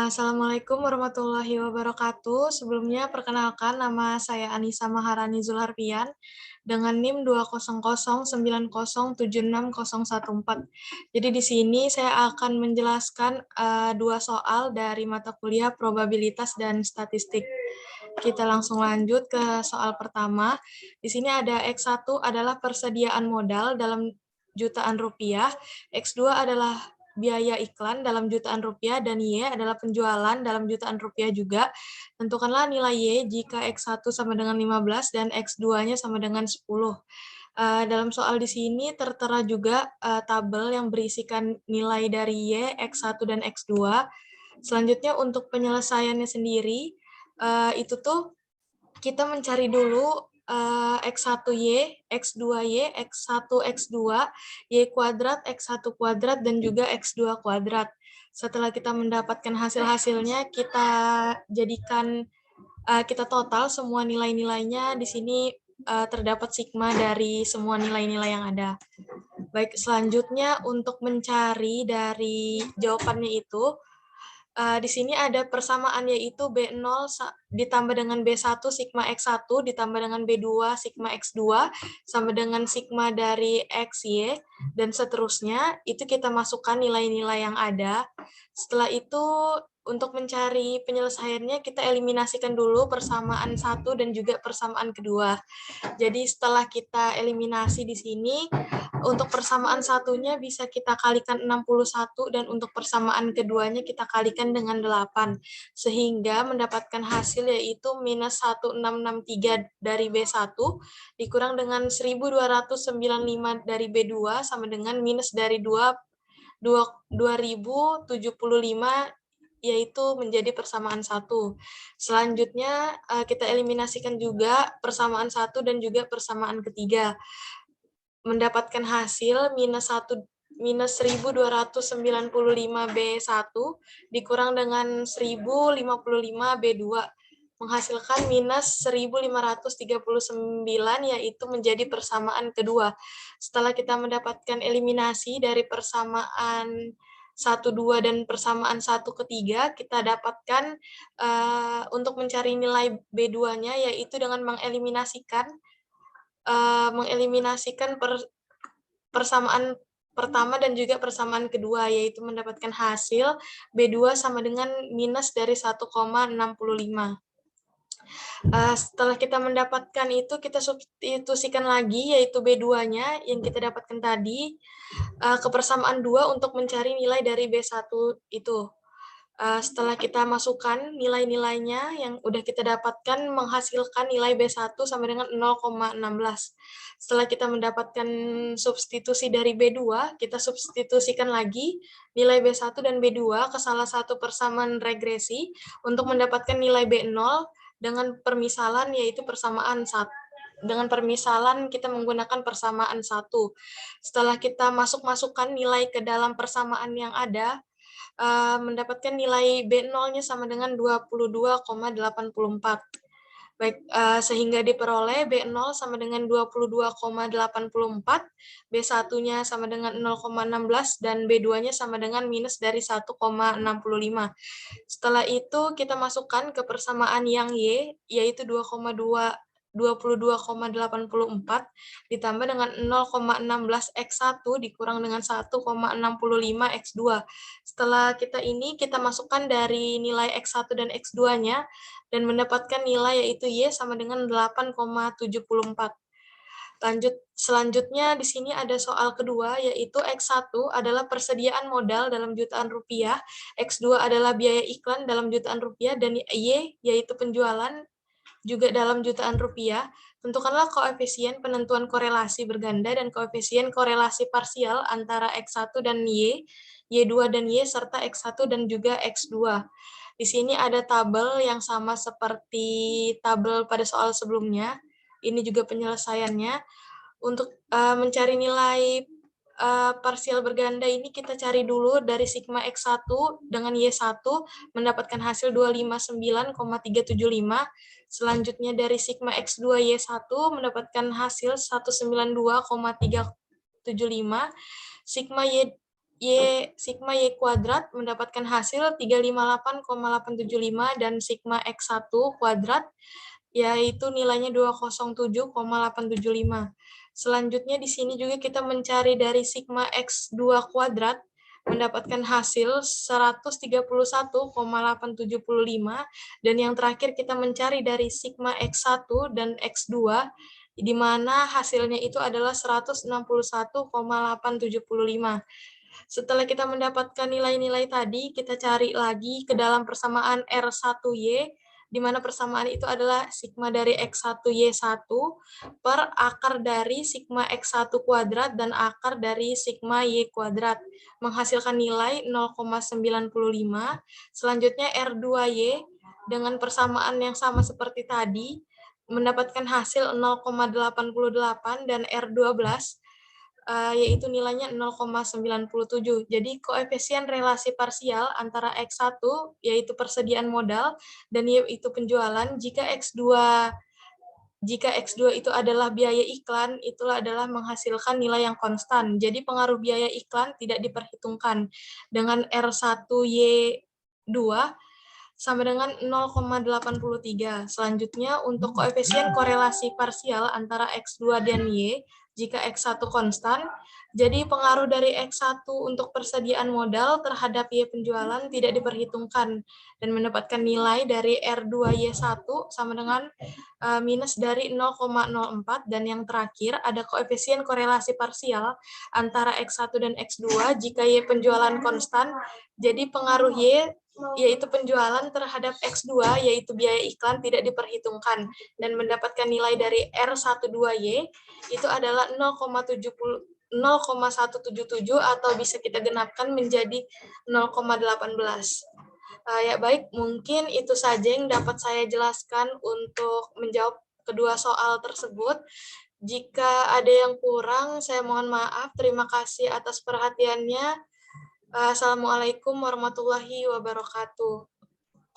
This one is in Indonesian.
Assalamualaikum warahmatullahi wabarakatuh. Sebelumnya perkenalkan nama saya Anissa Maharani Zulharfian dengan NIM 20090707614. Jadi di sini saya akan menjelaskan dua soal dari mata kuliah probabilitas dan statistik. Kita langsung lanjut ke soal pertama. Di sini ada X1 adalah persediaan modal dalam jutaan rupiah, X2 adalah biaya iklan dalam jutaan rupiah, dan Y adalah penjualan dalam jutaan rupiah juga. Tentukanlah nilai Y jika X1 sama dengan 15 dan X2-nya sama dengan 10. Dalam soal di sini tertera juga tabel yang berisikan nilai dari Y, X1 dan X2. Selanjutnya untuk penyelesaiannya sendiri, itu tuh kita mencari dulu X1Y, X2Y, X1, X2, Y kuadrat, X1 kuadrat, dan juga X2 kuadrat. Setelah kita mendapatkan hasil-hasilnya, kita jadikan, kita total semua nilai-nilainya. Di sini terdapat sigma dari semua nilai-nilai yang ada. Baik, selanjutnya untuk mencari dari jawabannya itu, di sini ada persamaan, yaitu B0 ditambah dengan B1 sigma X1 ditambah dengan B2 sigma X2 sama dengan sigma dari XY, dan seterusnya. Itu kita masukkan nilai-nilai yang ada. Setelah itu, untuk mencari penyelesaiannya, kita eliminasikan dulu persamaan satu dan juga persamaan kedua. Jadi setelah kita eliminasi di sini, untuk persamaan satunya bisa kita kalikan 61, dan untuk persamaan keduanya kita kalikan dengan 8, sehingga mendapatkan hasil yaitu minus 1663 dari B1 dikurang dengan 1295 dari B2 sama dengan minus dari 2075, yaitu menjadi persamaan satu. Selanjutnya kita eliminasikan juga persamaan satu dan juga persamaan ketiga. Mendapatkan hasil minus 1295 B1 dikurang dengan 1055 B2 menghasilkan minus 1539, yaitu menjadi persamaan kedua. Setelah kita mendapatkan eliminasi dari persamaan 1, 2, dan persamaan 1 ketiga, kita dapatkan untuk mencari nilai B2-nya, yaitu dengan mengeliminasikan persamaan pertama dan juga persamaan kedua, yaitu mendapatkan hasil B2 sama dengan minus dari 1,65. Setelah kita mendapatkan itu, kita substitusikan lagi, yaitu B2-nya yang kita dapatkan tadi, ke persamaan 2 untuk mencari nilai dari B1 itu. Setelah kita masukkan nilai-nilainya yang udah kita dapatkan, menghasilkan nilai B1 sama dengan 0,16. Setelah kita mendapatkan substitusi dari B2, kita substitusikan lagi nilai B1 dan B2 ke salah satu persamaan regresi untuk mendapatkan nilai B0 dengan permisalan, yaitu persamaan 1. Dengan permisalan kita menggunakan persamaan 1. Setelah kita masukkan nilai ke dalam persamaan yang ada, mendapatkan nilai B0-nya sama dengan 22,84. Baik, sehingga diperoleh B0 sama dengan 22,84, B1-nya sama dengan 0,16, dan B2-nya sama dengan minus dari 1,65. Setelah itu kita masukkan ke persamaan yang Y, yaitu 22,84 ditambah dengan 0,16 X1 dikurang dengan 1,65 X2. Setelah kita masukkan dari nilai X1 dan X2-nya dan mendapatkan nilai yaitu Y sama dengan 8,74. Selanjutnya di sini ada soal kedua, yaitu X1 adalah persediaan modal dalam jutaan rupiah, X2 adalah biaya iklan dalam jutaan rupiah, dan Y yaitu penjualan juga dalam jutaan rupiah. Tentukanlah koefisien penentuan korelasi berganda dan koefisien korelasi parsial antara X1 dan Y, Y2 dan Y, serta X1 dan juga X2. Di sini ada tabel yang sama seperti tabel pada soal sebelumnya. Ini juga penyelesaiannya. Untuk mencari nilai parsial berganda ini, kita cari dulu dari sigma X1 dengan Y1 mendapatkan hasil 259,375. Selanjutnya dari sigma X2 Y1 mendapatkan hasil 192,375. Sigma sigma Y kuadrat mendapatkan hasil 358,875 dan sigma X1 kuadrat yaitu nilainya 207,875. Selanjutnya di sini juga kita mencari dari sigma X2 kuadrat mendapatkan hasil 131,875 dan yang terakhir kita mencari dari sigma X1 dan X2 di mana hasilnya itu adalah 161,875. Setelah kita mendapatkan nilai-nilai tadi, kita cari lagi ke dalam persamaan R1Y, di mana persamaan itu adalah sigma dari X1Y1 per akar dari sigma X1 kuadrat dan akar dari sigma Y kuadrat, menghasilkan nilai 0,95. Selanjutnya R2Y dengan persamaan yang sama seperti tadi, mendapatkan hasil 0,88 dan R12 yaitu nilainya 0,97. Jadi koefisien relasi parsial antara X1 yaitu persediaan modal dan Y itu penjualan. Jika X2 itu adalah biaya iklan, itulah adalah menghasilkan nilai yang konstan. Jadi pengaruh biaya iklan tidak diperhitungkan. Dengan R1Y2 sama dengan 0,83. Selanjutnya, untuk koefisien korelasi parsial antara X2 dan Y, jika X1 konstan, jadi pengaruh dari X1 untuk persediaan modal terhadap Y penjualan tidak diperhitungkan dan mendapatkan nilai dari R2Y1 sama dengan minus dari 0,04 dan yang terakhir ada koefisien korelasi parsial antara X1 dan X2 jika Y penjualan konstan, jadi pengaruh Y yaitu penjualan terhadap X2 yaitu biaya iklan tidak diperhitungkan dan mendapatkan nilai dari R12Y itu adalah 0,177 atau bisa kita genapkan menjadi 0,18. Ya baik, mungkin itu saja yang dapat saya jelaskan untuk menjawab kedua soal tersebut. Jika ada yang kurang, saya mohon maaf. Terima kasih atas perhatiannya. Assalamualaikum warahmatullahi wabarakatuh.